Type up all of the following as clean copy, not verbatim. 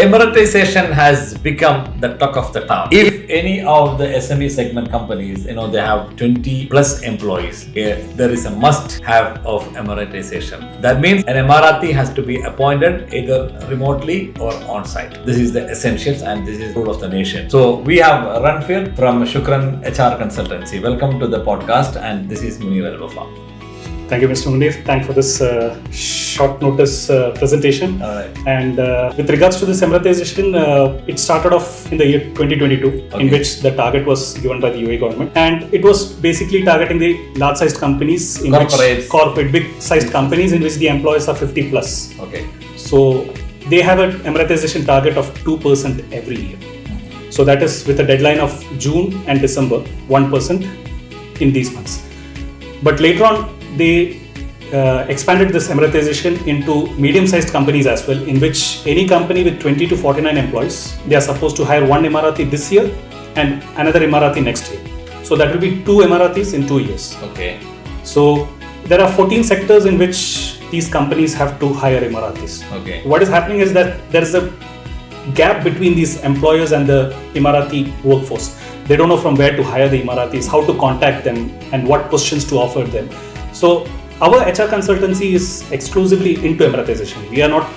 Emiratization has become the talk of the town. If any of the SME segment companies, they have 20 plus employees, there is a must have of Emiratization. That means an Emirati has to be appointed either remotely or on site. This is the essentials and this is the rule of the nation. So we have Ranfir from Shukran HR Consultancy. Welcome to the podcast, and this is Munir Al-Wafa. Thank you, Mr. Munir. Thanks for this short notice presentation. All right. And with regards to this Emiratization, it started off in the year 2022, in which the target was given by the UAE government. And it was basically targeting the large-sized companies, big-sized companies in which the employees are 50 plus. Okay. So they have an Emiratization target of 2% every year. So that is with a deadline of June and December, 1% in these months. But later on, they expanded this Emiratization into medium-sized companies as well, in which any company with 20 to 49 employees, they are supposed to hire one Emirati this year and another Emirati next year. So that will be 2 Emiratis in 2 years. Okay. So there are 14 sectors in which these companies have to hire Emiratis. Okay. What is happening is that there is a gap between these employers and the Emirati workforce. They don't know from where to hire the Emiratis, how to contact them, and what positions to offer them. So our HR consultancy is exclusively into Emiratization. We are not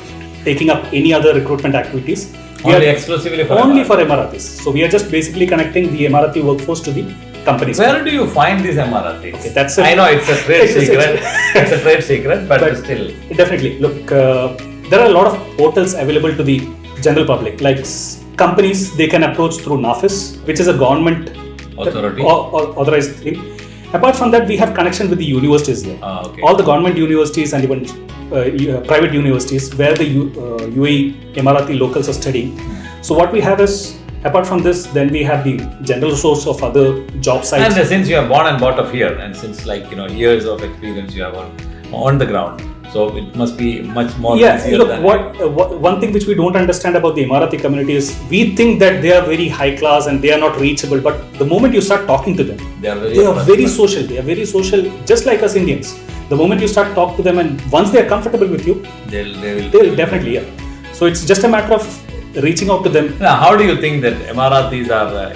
taking up any other recruitment activities. Exclusively for Emiratis. So we are just basically connecting the Emirati workforce to the companies. Where do you find these Emiratis? Okay, I know it's a trade secret. It's a trade secret, but still. Definitely. Look, there are a lot of portals available to the general public. Like companies, they can approach through NAFIS, which is a government authority authorized thing. Apart from that, we have connection with the universities here. Okay. All the government universities and even private universities where the UAE Emirati locals are studying. So what we have is, apart from this, then we have the general source of other job sites. And since you are born and brought up here, and since years of experience you have on the ground, so it must be much more easier. Look, one thing which we don't understand about the Emirati community is we think that they are very high class and they are not reachable. But the moment you start talking to them, they are very social. They are very social, just like us Indians. The moment you start talking to them, and once they are comfortable with you, they will definitely. Yeah. So it's just a matter of reaching out to them. Now, how do you think that Emiratis are?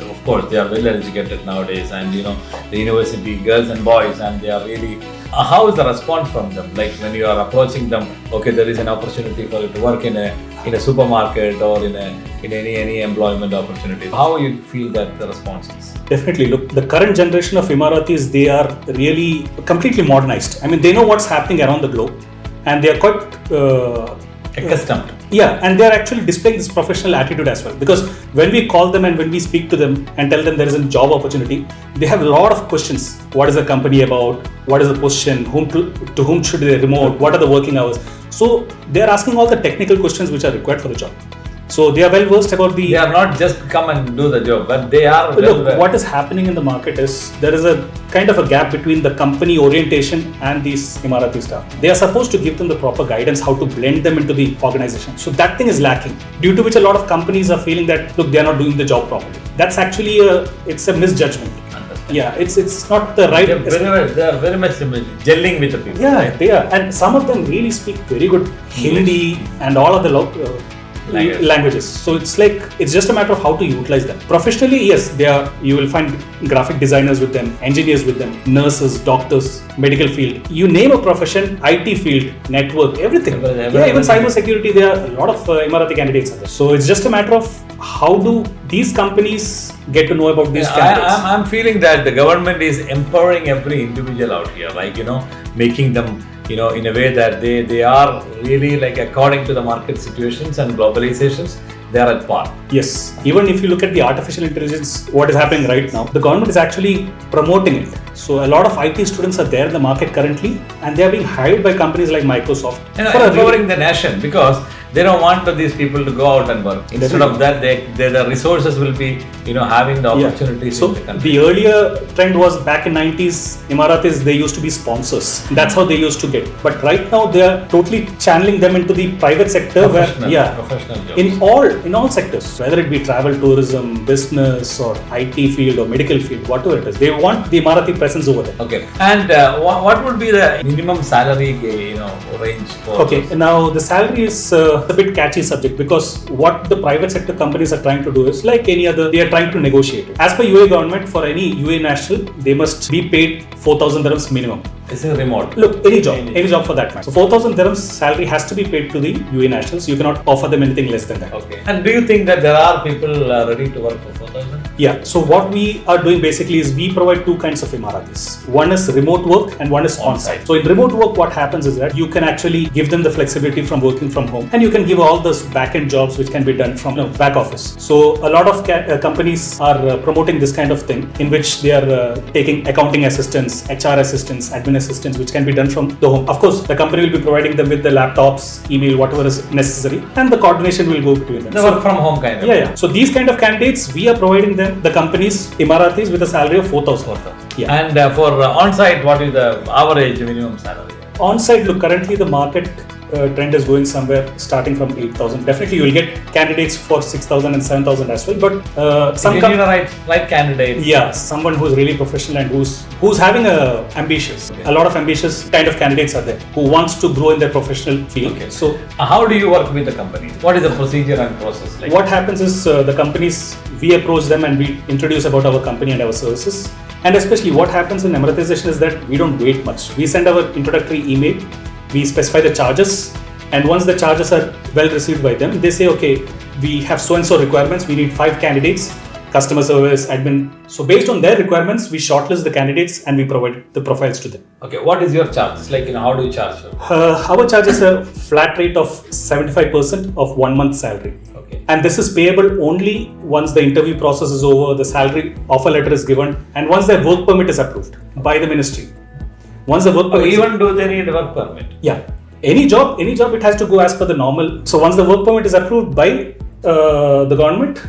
Of course, they are well educated nowadays, and the university girls and boys, and they are really. How is the response from them? Like when you are approaching them, okay, there is an opportunity for you to work in a supermarket or in any employment opportunity. How you feel that the response is? Definitely. Look, the current generation of Emiratis, they are really completely modernized. I mean, they know what's happening around the globe, and they are quite accustomed. Yeah, and they are actually displaying this professional attitude as well. Because when we call them and when we speak to them and tell them there is a job opportunity, they have a lot of questions. What is the company about? What is the position? To whom should they remote? What are the working hours? So they are asking all the technical questions which are required for the job. So they are well versed about the. They are not just come and do the job, but they are. What is happening in the market is there is a kind of a gap between the company orientation and these Emirati staff. They are supposed to give them the proper guidance how to blend them into the organization. So that thing is lacking, due to which a lot of companies are feeling that look, they are not doing the job properly. That's actually it's a misjudgment. Yeah, it's not the right. They are very much gelling with the people. Yeah, right? They are, and some of them really speak very good Hindi and all of the languages. So it's just a matter of how to utilize them. Professionally, yes, you will find graphic designers with them, engineers with them, nurses, doctors, medical field. You name a profession, IT field, network, everything. Even cyber security, there are a lot of Emirati candidates. So it's just a matter of how do these companies get to know about these candidates. I'm feeling that the government is empowering every individual out here, making them in a way that they are really according to the market situations and globalizations, they are at par. Yes. Even if you look at the artificial intelligence, what is happening right now, the government is actually promoting it. So a lot of IT students are there in the market currently, and they are being hired by companies like Microsoft. Empowering the nation, because they don't want these people to go out and work. Instead of that, the resources will be, having the opportunities so in the country. The earlier trend was back in 90s, Emiratis, they used to be sponsors. That's how they used to get. But right now, they are totally channeling them into the private sector. Professional jobs. In all sectors, whether it be travel, tourism, business, or IT field or medical field, whatever it is. They want the Emirati presence over there. Okay. And what would be the minimum salary, range for? Okay. Now the salary is a bit catchy subject because what the private sector companies are trying to do is like any other, they are trying to negotiate. As per UAE government, for any UAE national, they must be paid 4,000 dirhams minimum. This is remote. Look, any job for that matter. So 4,000 dirhams salary has to be paid to the UAE nationals. You cannot offer them anything less than that. Okay. And do you think that there are people ready to work for 4,000? Yeah. So what we are doing basically is we provide two kinds of Emiratis. One is remote work and one is on-site. So in remote work, what happens is that you can actually give them the flexibility from working from home, and you can give all those back-end jobs which can be done from back office. So a lot of companies are promoting this kind of thing in which they are taking accounting assistants, HR assistants, admin assistants, which can be done from the home. Of course, the company will be providing them with the laptops, email, whatever is necessary, and the coordination will go between them. The work from home kind of. Yeah. So these kind of candidates, we are providing them, the companies, Emiratis, with a salary of 4,000. Yeah. And for on-site, what is the average minimum salary? On-site, look, currently the market trend is going somewhere starting from 8,000. Definitely, you will get candidates for 6,000 and 7,000 as well. But some you need a right candidate. Yeah, someone who's really professional and who's having a lot of ambitious kind of candidates are there who wants to grow in their professional field. Okay. So, how do you work with the company? What is the procedure and process like? What happens is the companies, we approach them and we introduce about our company and our services. And especially what happens in Emiratization is that we don't wait much. We send our introductory email, we specify the charges, and once the charges are well received by them, they say, okay, we have so and so requirements, we need 5 candidates, customer service, admin. So based on their requirements, we shortlist the candidates and we provide the profiles to them. Okay, what is your charge? Like, how do you charge? Our charge is a flat rate of 75% of 1 month's salary. Okay. And this is payable only once the interview process is over, the salary offer letter is given, and once their work permit is approved by the ministry. Once the work permit do they need a work permit? Yeah. Any job, it has to go as per the normal. So once the work permit is approved by the government,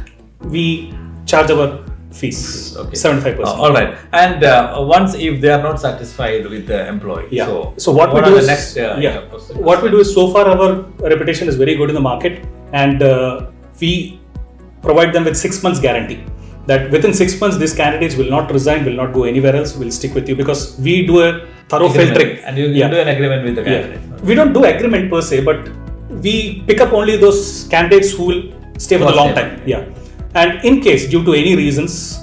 we charge our fees, 75%. All right. And once if they are not satisfied with the employee, so what we do is what we do is, so far our reputation is very good in the market, and we provide them with 6 months guarantee that within 6 months these candidates will not resign, will not go anywhere else, will stick with you, because we do a thorough filtering. And you do an agreement with the candidate. We don't do agreement per se, but we pick up only those candidates who will stay for a long time. Yeah. And in case, due to any reasons,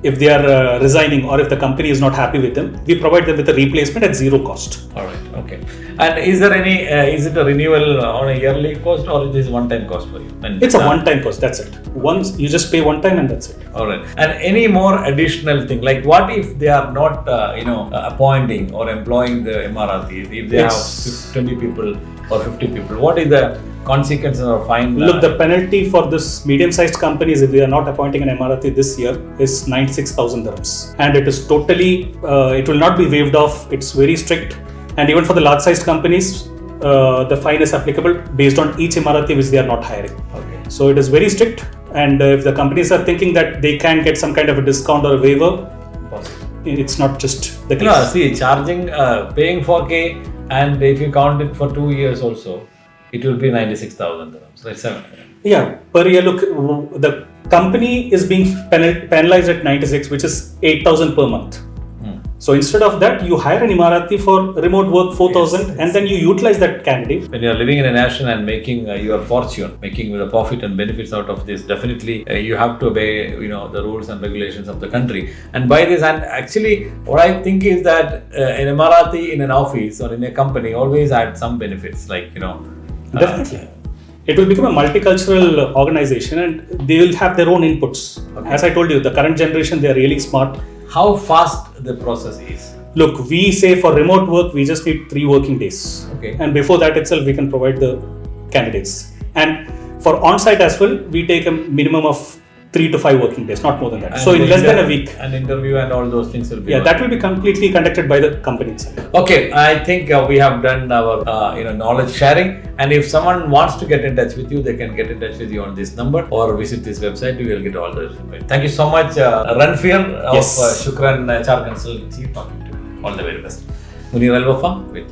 if they are resigning or if the company is not happy with them, we provide them with a replacement at zero cost. All right. Okay. And is there any, is it a renewal on a yearly cost, or it is one-time cost for you? It's a one-time cost. That's it. Once you just pay one time and that's it. All right. And any more additional thing, like what if they are not, appointing or employing the Emiratis? If they have 20 people or 50 people, what is the consequences or fine? Look, the penalty for this medium-sized companies, if they are not appointing an Emirati this year, is 96,000 dirhams. And it is totally, it will not be waived off. It's very strict. And even for the large-sized companies, the fine is applicable based on each Emirati which they are not hiring. Okay. So it is very strict. And if the companies are thinking that they can get some kind of a discount or a waiver, it's not just the case. No, see, charging, paying 4K, and if you count it for 2 years also, it will be 96,000 dirhams. That's 7. Yeah, per year. Look, the company is being penalized at 96, which is 8,000 per month. So instead of that, you hire an Emirati for remote work 4,000, and then you utilize that candidate. When you are living in a nation and making your fortune, making the profit and benefits out of this, definitely you have to obey, the rules and regulations of the country. And by this, and actually, what I think is that an Emirati in an office or in a company always had some benefits, like Definitely. It will become a multicultural organization, and they will have their own inputs. Okay. As I told you, the current generation, they are really smart. How fast the process is? Look, we say for remote work, we just need 3 working days. Okay. And before that itself, we can provide the candidates. And for on-site as well, we take a minimum of 3 to 5 working days, not more than that. And so in less than a week. An interview and all those things will be. Yeah, that will be completely conducted by the company itself. Okay, I think we have done our knowledge sharing. And if someone wants to get in touch with you, they can get in touch with you on this number or visit this website. You will get all the information. Thank you so much, Ranfir of Shukran HR Consultancy, talking to you. All the very best. Munir Al Wafa with